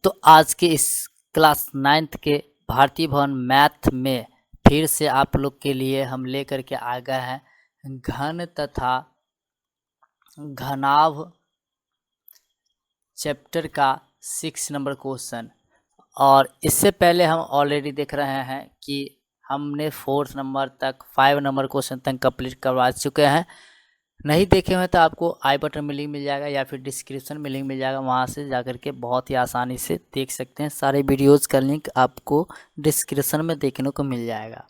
तो आज के इस क्लास 9th के भारतीय भवन मैथ में फिर से आप लोग के लिए हम लेकर के आ गए हैं घन तथा घनाभ चैप्टर का 6 नंबर क्वेश्चन। और इससे पहले हम ऑलरेडी देख रहे हैं कि हमने 4 नंबर तक 5 नंबर क्वेश्चन तक कंप्लीट करवा चुके हैं। नहीं देखे हुए तो आपको आई बटन में लिंक मिल जाएगा या फिर डिस्क्रिप्शन में लिंक मिल जाएगा, वहाँ से जाकर के बहुत ही आसानी से देख सकते हैं। सारे वीडियोज़ का लिंक आपको डिस्क्रिप्शन में देखने को मिल जाएगा।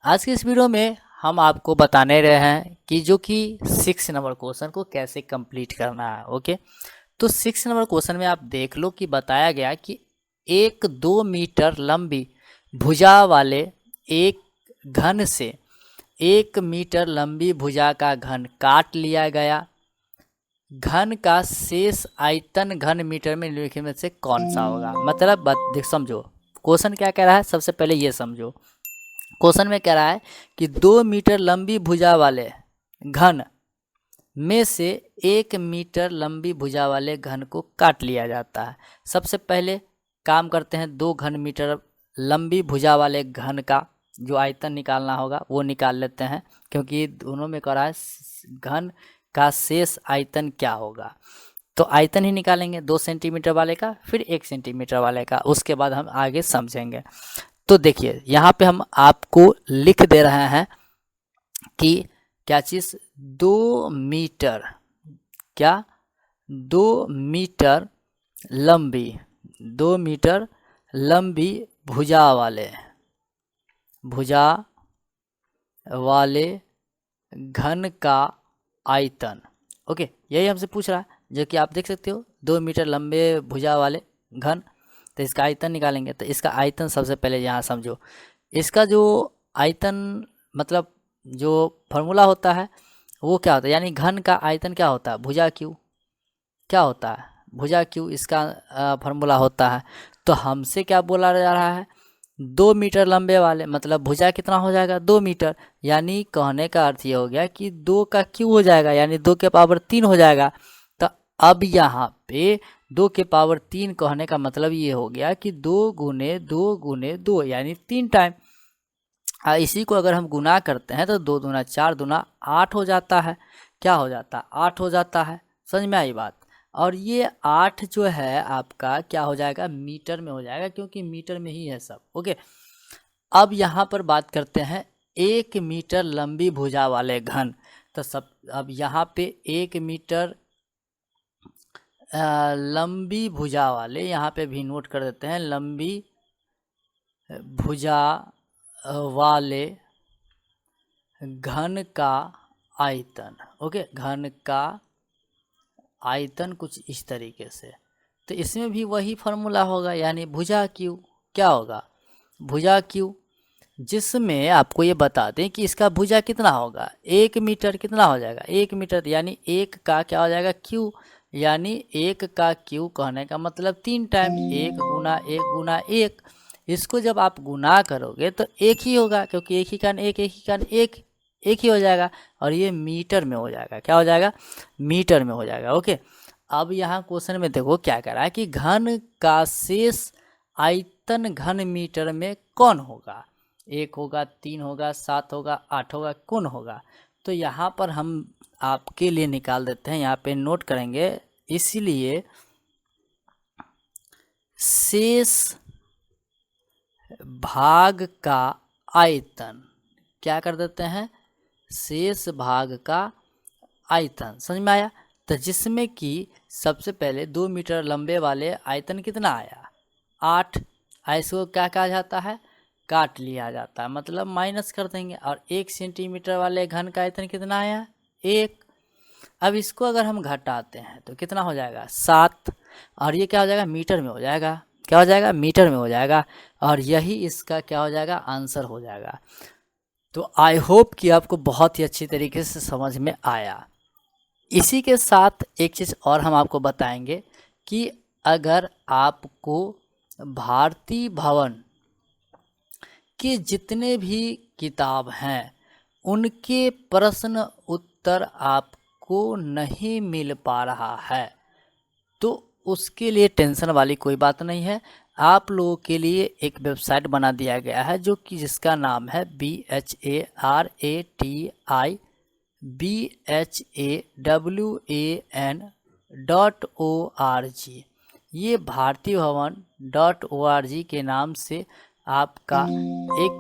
आज की इस वीडियो में हम आपको बताने रहे हैं कि जो कि 6 नंबर क्वेश्चन को कैसे कंप्लीट करना है। ओके, तो 6 नंबर क्वेश्चन में आप देख लो कि बताया गया कि एक 2 मीटर लंबी भुजा वाले एक घन से 1 मीटर लंबी भुजा का घन काट लिया गया। घन का शेष आयतन घन मीटर में निम्नलिखित में से कौन सा होगा। मतलब समझो क्वेश्चन क्या कह रहा है। सबसे पहले ये समझो, क्वेश्चन में कह रहा है कि 2 मीटर लंबी भुजा वाले घन में से 1 मीटर लंबी भुजा वाले घन को काट लिया जाता है। सबसे पहले काम करते हैं 2 घन मीटर लंबी भुजा वाले घन का जो आयतन निकालना होगा वो निकाल लेते हैं, क्योंकि दोनों में कह रहा है घन का शेष आयतन क्या होगा। तो आयतन ही निकालेंगे 2 सेंटीमीटर वाले का, फिर 1 सेंटीमीटर वाले का, उसके बाद हम आगे समझेंगे। तो देखिए यहाँ पे हम आपको लिख दे रहे हैं कि क्या चीज़ 2 मीटर, क्या 2 मीटर लंबी, 2 मीटर लंबी भुजा वाले घन का आयतन। ओके, यही हमसे पूछ रहा है, जो कि आप देख सकते हो 2 मीटर लंबे भुजा वाले घन। तो इसका आयतन निकालेंगे। तो इसका आयतन सबसे पहले यहाँ समझो, इसका जो आयतन मतलब जो फॉर्मूला होता है वो क्या होता है, यानी घन का आयतन क्या होता है, भुजा क्यू क्या होता है, भुजा क्यू इसका फॉर्मूला होता है। तो हमसे क्या बोला जा रहा है, 2 मीटर लंबे वाले मतलब भुजा कितना हो जाएगा 2 मीटर, यानी कहने का अर्थ ये हो गया कि 2 का क्यू हो जाएगा, यानी 2 के पावर 3 हो जाएगा। तो अब यहाँ पे 2 के पावर 3 कहने का मतलब ये हो गया कि 2 गुने 2 गुने 2 यानी 3 टाइम। इसी को अगर हम गुना करते हैं तो 2 दूना 4 दूना 8 हो जाता है। क्या हो जाता है, 8 हो जाता है। समझ में आई बात। और ये 8 जो है आपका क्या हो जाएगा, मीटर में हो जाएगा, क्योंकि मीटर में ही है सब। ओके, अब यहाँ पर बात करते हैं 1 मीटर लंबी भुजा वाले घन। तो सब अब यहाँ पे 1 मीटर लंबी भुजा वाले, यहाँ पे भी नोट कर देते हैं, लंबी भुजा वाले घन का आयतन। ओके, घन का आयतन कुछ इस तरीके से। तो इसमें भी वही फार्मूला होगा, यानी भुजा क्यू क्या होगा, भुजा क्यू, जिसमें आपको ये बता दें कि इसका भुजा कितना होगा, 1 मीटर कितना हो जाएगा, 1 मीटर, यानी 1 का क्या हो जाएगा क्यू, यानी 1 का क्यू कहने का मतलब 3 टाइम, 1 गुना 1 गुना 1। इसको जब आप गुना करोगे तो 1 ही होगा, क्योंकि 1 ही कान 1, 1 ही कान 1, 1 ही हो जाएगा। और ये मीटर में हो जाएगा, क्या हो जाएगा, मीटर में हो जाएगा। ओके, अब यहाँ क्वेश्चन में देखो क्या कह रहा है कि घन का शेष आयतन घन मीटर में कौन होगा, 1 होगा, 3 होगा, 7 होगा, 8 होगा, कौन होगा। तो यहाँ पर हम आपके लिए निकाल देते हैं, यहाँ पे नोट करेंगे। इसलिए शेष भाग का आयतन क्या कर देते हैं, शेष भाग का आयतन। समझ में आया। तो जिसमें कि सबसे पहले 2 मीटर लंबे वाले आयतन कितना आया, 8। इसको क्या कहा जाता है, काट लिया जाता है, मतलब माइनस कर देंगे। और 1 सेंटीमीटर वाले घन का आयतन कितना आया, 1। अब इसको अगर हम घटाते हैं तो कितना हो जाएगा, 7। और ये क्या हो जाएगा, मीटर में हो जाएगा, क्या हो जाएगा, मीटर में हो जाएगा। और यही इसका क्या हो जाएगा, आंसर हो जाएगा। तो आई होप कि आपको बहुत ही अच्छी तरीके से समझ में आया। इसी के साथ एक चीज़ और हम आपको बताएंगे कि अगर आपको भारतीय भवन के जितने भी किताब हैं उनके प्रश्न उत्तर आपको नहीं मिल पा रहा है, तो उसके लिए टेंशन वाली कोई बात नहीं है। आप लोगों के लिए एक वेबसाइट बना दिया गया है जो कि जिसका नाम है BHARATIBHAWAN.org। ये भारतीय भवन .org के नाम से आपका एक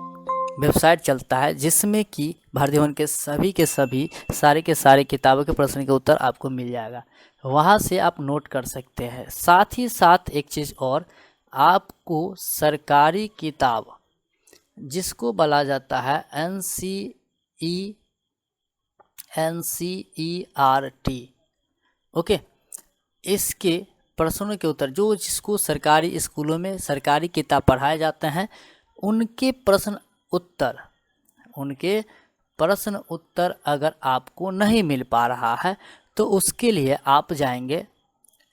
वेबसाइट चलता है जिसमें कि भारतीय भवन के सभी सारे के सारे किताबों के प्रश्न के उत्तर आपको मिल जाएगा। वहाँ से आप नोट कर सकते हैं। साथ ही साथ एक चीज़ और, आपको सरकारी किताब जिसको बोला जाता है NCERT, ओके, इसके प्रश्नों के उत्तर जो जिसको सरकारी स्कूलों में सरकारी किताब पढ़ाए जाते हैं उनके प्रश्न उत्तर अगर आपको नहीं मिल पा रहा है तो उसके लिए आप जाएंगे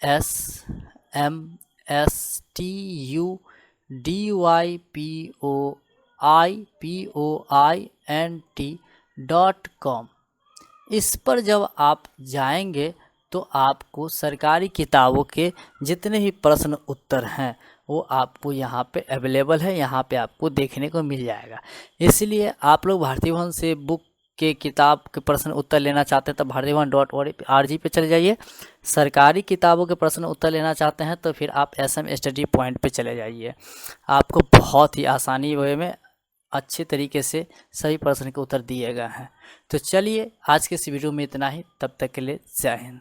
smstuypoint.com। इस पर जब आप जाएंगे तो आपको सरकारी किताबों के जितने भी प्रश्न उत्तर हैं वो आपको यहाँ पे अवेलेबल है, यहाँ पे आपको देखने को मिल जाएगा। इसलिए आप लोग भारतीय भवन से बुक के किताब के प्रश्न उत्तर लेना चाहते हैं तो भारतीय भवन .org पे चले जाइए। सरकारी किताबों के प्रश्न उत्तर लेना चाहते हैं तो फिर आप SM स्टडी पॉइंट पे चले जाइए। आपको बहुत ही आसानी वे में अच्छे तरीके से सभी प्रश्न के उत्तर दिए गए हैं। तो चलिए आज के इस वीडियो में इतना ही, तब तक के लिए जय हिंद।